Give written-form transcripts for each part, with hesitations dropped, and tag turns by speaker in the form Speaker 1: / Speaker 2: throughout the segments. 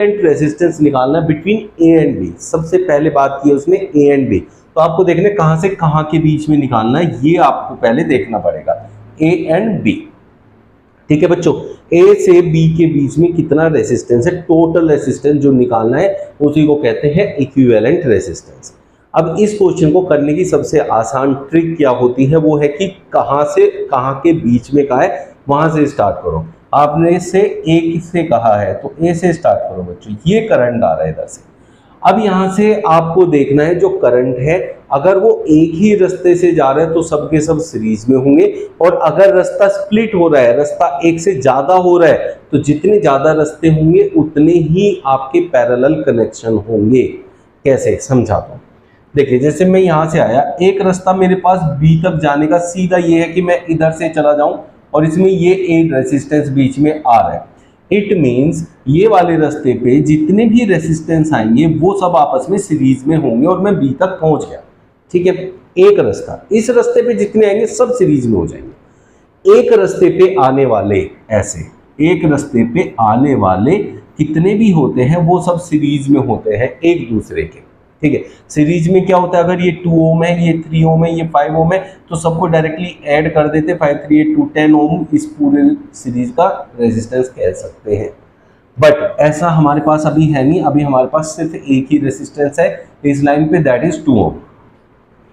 Speaker 1: Resistance निकालना है between A and B. सबसे पहले बात की है उसने ए एंड बी, तो आपको देखना है कहां से कहां के बीच में निकालना है, ये आपको पहले देखना पड़ेगा, ए एंड बी। ठीक है बच्चों, ए से बी के बीच में कितना रेजिस्टेंस है, टोटल रेजिस्टेंस जो निकालना है उसी को कहते हैं इक्विवेलेंट रेजिस्टेंस। अब इस क्वेश्चन को करने की सबसे आसान ट्रिक क्या होती है, वो है कि कहां से कहां के बीच में का है वहां से स्टार्ट करो। आपने से ए से कहा है तो ए से स्टार्ट करो बच्चों, ये करंट आ रहा है इधर से। अब यहां से आपको देखना है जो करंट है, अगर वो एक ही रास्ते से जा रहा है तो सबके सब सीरीज में होंगे, और अगर रास्ता स्प्लिट हो रहा है, रास्ता एक से ज्यादा हो रहा है, तो जितने ज्यादा रास्ते होंगे उतने ही आपके पैरेलल कनेक्शन होंगे। कैसे समझाता हूं, देखिए जैसे मैं यहां से आया, एक रास्ता मेरे पास बी तक जाने का सीधा ये है कि मैं इधर से चला जाऊं और इसमें ये एक रेजिस्टेंस बीच में आ रहा है। इट मींस ये वाले रास्ते पे जितने भी रेजिस्टेंस आएंगे वो सब आपस में सीरीज में होंगे और मैं बी तक पहुंच गया। ठीक है, एक रास्ता, इस रास्ते पे जितने आएंगे सब सीरीज में हो जाएंगे। एक रास्ते पे आने वाले, ऐसे एक रास्ते पे आने वाले कितने भी होते हैं वो सब सीरीज में होते हैं एक दूसरे के। ठीक है, सीरीज में क्या होता है, अगर ये 2 ओम है, ये 3 ओम है, ये 5 ओम है, तो सबको डायरेक्टली ऐड कर देते, 5 3 8 2 10 ओम इस पूरे सीरीज का रेजिस्टेंस कह सकते हैं। बट ऐसा हमारे पास अभी है नहीं, अभी हमारे पास सिर्फ एक ही रेजिस्टेंस है इस लाइन पे, दैट इज 2 ओम।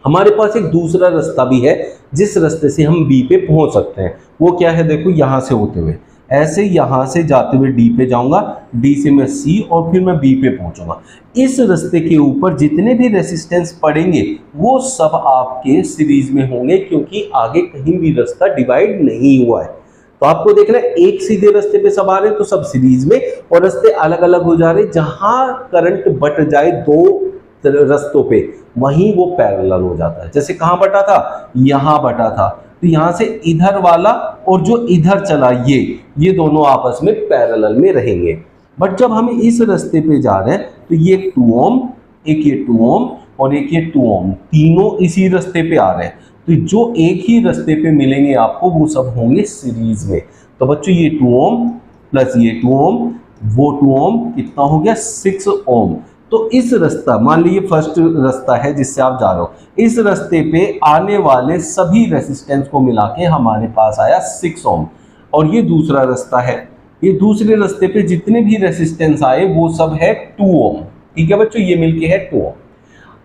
Speaker 1: हमारे पास एक दूसरा रास्ता भी है जिस रास्ते से हम बी पे पहुंच सकते हैं, वो क्या है, देखो यहां से होते हुए ऐसे यहां से जाते हुए डी पे जाऊंगा, डी से मैं सी और फिर मैं बी पे पहुंचूंगा। इस रास्ते के ऊपर जितने भी रेजिस्टेंस पड़ेंगे वो सब आपके सीरीज में होंगे, क्योंकि आगे कहीं भी रास्ता डिवाइड नहीं हुआ है। तो आपको देखना है एक सीधे रास्ते पे सब आ रहे हैं तो सब सीरीज में, और रास्ते अलग अलग हो जा रहे हैं, जहां करंट बट जाए दो रास्तों पे वहीं वो पैरेलल हो जाता है। जैसे कहां बटा था, यहां बटा था, तो यहां से इधर वाला और जो इधर चला ये दोनों आपस में पैरेलल में रहेंगे। बट जब हम इस रास्ते पे जा रहे हैं तो ये 2 ओम, एक ये 2 ओम और एक ये 2 ओम, तीनों इसी रास्ते पे आ रहे हैं, तो जो एक ही रास्ते पे मिलेंगे आपको वो सब होंगे सीरीज में। तो बच्चों ये 2 ओम प्लस ये 2 ओम, वो 2 ओम कितना हो गया, 6 ओम। तो इस रास्ता, मान लीजिए फर्स्ट रास्ता है जिससे आप जा रहे हो, इस रास्ते पे आने वाले सभी रेजिस्टेंस को मिला के हमारे पास आया 6 ओम। और ये दूसरा रास्ता है, ये दूसरे रास्ते पे जितने भी रेजिस्टेंस आए वो सब है 2 ओम। ठीक है बच्चों, ये मिलके है 2 ओम।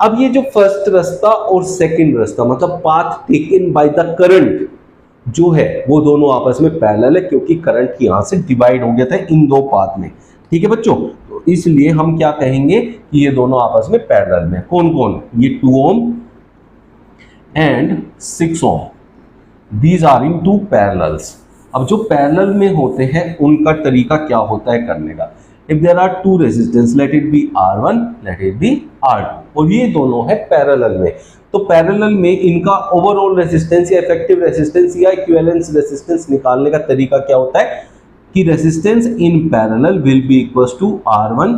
Speaker 1: अब ये जो फर्स्ट रास्ता और सेकंड रास्ता, मतलब path taken by the current जो है, वो दोनों आपस में पैरेलल है, क्योंकि करंट यहां से डिवाइड हो गया था इन दो पाथ में। ठीक है बच्चों, तो इसलिए हम क्या कहेंगे कि ये दोनों आपस में पैरेलल में। कौन कौन, ये 2 ohm and 6 ohm, these are in two parallels. अब जो पैरेलल में होते हैं उनका तरीका क्या होता है करने का, if there are 2 resistance, let it be R1 let it be R2, और ये दोनों है पैरेलल में, तो पैरेलल में इनका ओवरऑल रेजिस्टेंस या इफेक्टिव रेजिस्टेंस या इक्विवेलेंस रेजिस्टेंस निकालने का तरीका क्या होता है कि resistance in parallel will be equals to R1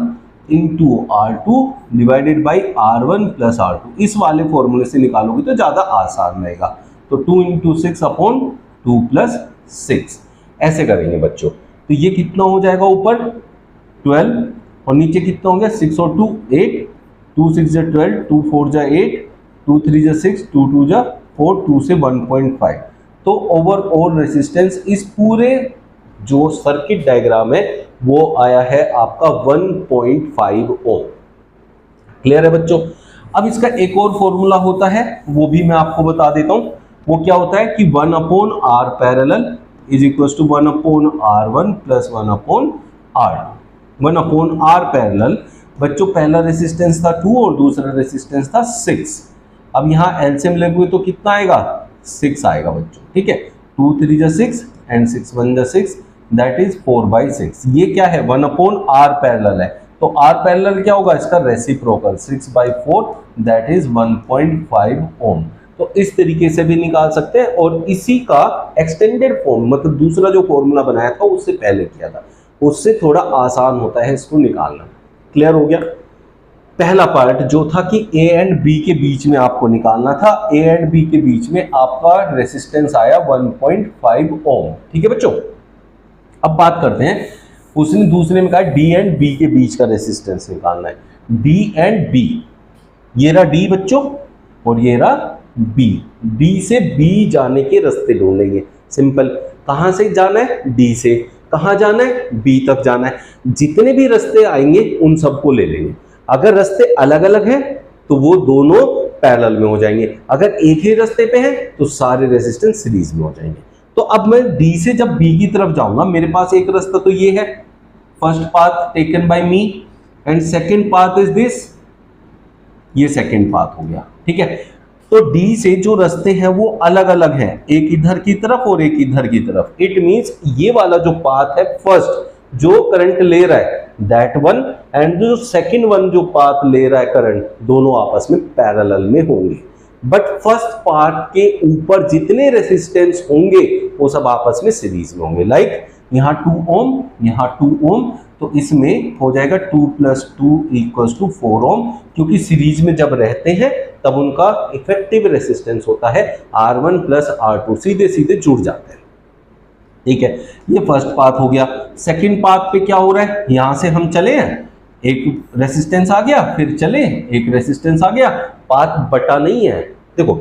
Speaker 1: into R2 divided by R1 plus R2। इस वाले फॉर्मूले से निकालोगे तो ज्यादा आसान रहेगा। तो 2 into 6 अपॉन 2 प्लस 6 ऐसे करेंगे बच्चों। तो ये कितना हो जाएगा, ऊपर 12 और नीचे कितना हो गया, 6 और 2 8, 2 6 जा 12, 2 4 जा 8, 2 3 जा 6, 2 2 जा 4, 2 से 1.5। तो ओवरऑल रेजिस्टेंस इस पूरे जो सर्किट डायग्राम है वो आया है आपका 1.5 ओम। क्लियर है बच्चों। अब इसका एक और फॉर्मूला होता है, वो भी मैं आपको बता देता हूं। वो क्या होता है कि 1 upon R parallel is equal to 1 upon R1 plus 1 upon R2। 1 upon R parallel बच्चों, पहला रेसिस्टेंस था 2 और दूसरा रेसिस्टेंस था 6। अब यहाँ एलसीएम लेंगे तो कितना आएगा, 6 आएगा बच्चों। ठीक है, 2 3 जा 6 एंड 6 1 जा 6, दैट इज 4/6। ये क्या है, 1 अपॉन आर पैरेलल है, तो आर पैरेलल क्या होगा, इसका रेसिप्रोकल 6/4 दैट इज 1.5 ओम। तो इस तरीके से भी निकाल सकते हैं, और इसी का एक्सटेंडेड फॉर्म, मतलब दूसरा जो फॉर्मूला बनाया था उससे पहले किया था, उससे थोड़ा आसान होता है इसको निकालना। क्लियर हो गया। पहला पार्ट जो था कि ए एंड बी के बीच में आपको निकालना था, ए एंड बी के बीच में आपका रेसिस्टेंस आया 1.5 ओम। ठीक है बच्चों। अब बात करते हैं उसने दूसरे में कहा डी एंड बी के बीच का रेसिस्टेंस निकालना है। डी एंड बी, ये रहा डी बच्चों और ये रहा बी। डी से बी जाने के रास्ते ढूंढेंगे, सिंपल। कहां से जाना है? डी से। कहां जाना है? बी तक जाना है। जितने भी रास्ते आएंगे उन सबको ले लेंगे। अगर रास्ते अलग अलग हैं तो वो दोनों पैरेलल में हो जाएंगे, अगर एक ही रास्ते पे हैं तो सारे रेजिस्टेंस सीरीज में हो जाएंगे। तो अब मैं डी से जब बी की तरफ जाऊंगा, मेरे पास एक रास्ता तो ये है, first path taken by me, and second path is this, ये सेकंड पाथ हो गया, ठीक है। तो डी से जो रास्ते हैं वो अलग अलग हैं, एक इधर की तरफ और एक इधर की तरफ। इट मींस ये वाला जो पाथ है फर्स्ट जो करंट ले रहा है दैट वन, एंड जो सेकंड वन जो पाथ ले रहा है करंट, दोनों आपस में पैरेलल में होंगे। बट फर्स्ट पार्ट के ऊपर जितने रेसिस्टेंस होंगे वो सब आपस में सीरीज में होंगे। लाइक यहाँ 2 ओम, यहाँ 2 ओम, तो इसमें हो जाएगा 2 + 2 = 4 ओम, क्योंकि सीरीज में जब रहते हैं तब उनका इफेक्टिव रेसिस्टेंस होता है R1 + R2, सीधे सीधे जुड़ जाते हैं, ठीक है। ये फर्स्ट पाथ हो गया। सेकंड पाथ पे क्या हो रहा है? यहां से हम चले हैं, एक रेसिस्टेंस आ गया, फिर चले, एक रेसिस्टेंस आ गया, पाथ बटा नहीं है। देखो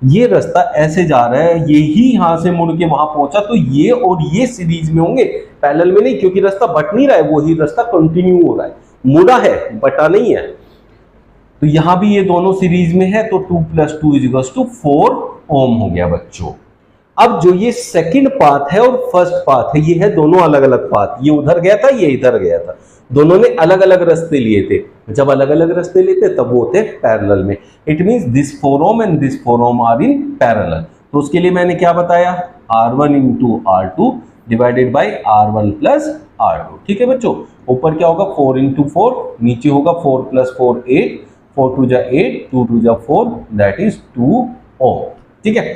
Speaker 1: ये रास्ता ऐसे जा रहा है, यही यहां से मुड़ के वहां पहुंचा, तो ये और ये सीरीज में होंगे, पैरेलल में नहीं, क्योंकि रास्ता बट नहीं रहा है, वही रास्ता कंटिन्यू हो रहा है, मुड़ा है, बटा नहीं है। तो यहां भी ये दोनों सीरीज में है, तो 2 + 2 = 4 ओम हो गया बच्चों। अब जो ये सेकंड पाथ है और फर्स्ट पाथ है, ये है दोनों अलग अलग पाथ, ये उधर गया था, ये इधर गया था, दोनों ने अलग अलग रास्ते लिए थे। जब अलग अलग रास्ते लेते तब वो थे पैरेलल में। It means this 4 ohm and this 4 ohm are in parallel. तो उसके लिए मैंने क्या बताया? R1 × R2 divided by R1 + R2, ठीक है बच्चों। ऊपर क्या होगा? 4 × 4, नीचे होगा 4 + 4 8, 4 × 2 = 8, 2 × 2 = 4, दैट इज 2 ओम, ठीक है।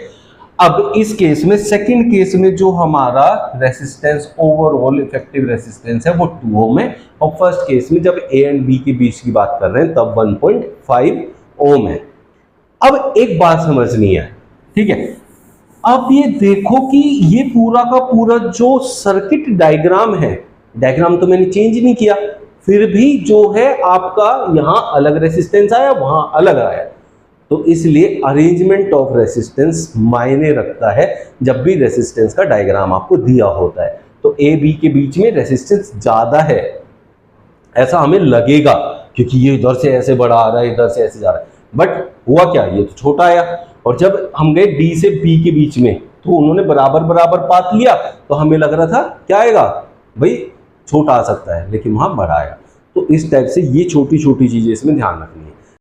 Speaker 1: अब इस केस में, सेकंड केस में जो हमारा रेसिस्टेंस ओवरऑल इफेक्टिव रेसिस्टेंस है वो 2 ओम है, और फर्स्ट केस में जब ए एंड बी के बीच की बात कर रहे हैं तब 1.5 ओम है। अब एक बात समझनी है, ठीक है। अब ये देखो कि ये पूरा का पूरा जो सर्किट डायग्राम है, डायग्राम तो मैंने चेंज नहीं किया, फिर भी जो है आपका यहां अलग रेसिस्टेंस आया, वहां अलग आया। तो इसलिए अरेंजमेंट ऑफ रेसिस्टेंस मायने रखता है जब भी रेसिस्टेंस का डायग्राम आपको दिया होता है। तो ए बी के बीच में रेसिस्टेंस ज्यादा है ऐसा हमें लगेगा, क्योंकि ये इधर से ऐसे बढ़ा आ रहा है, इधर से ऐसे जा रहा है, बट हुआ क्या? ये तो छोटा आया। और जब हम गए डी से बी के बीच में तो उन्होंने बराबर बराबर पाथ लिया, तो हमें लग रहा था क्या आएगा भाई, छोटा आ सकता है, लेकिन वहां बड़ा आया। तो इस टाइप से ये छोटी छोटी चीजें इसमें ध्यान रखना।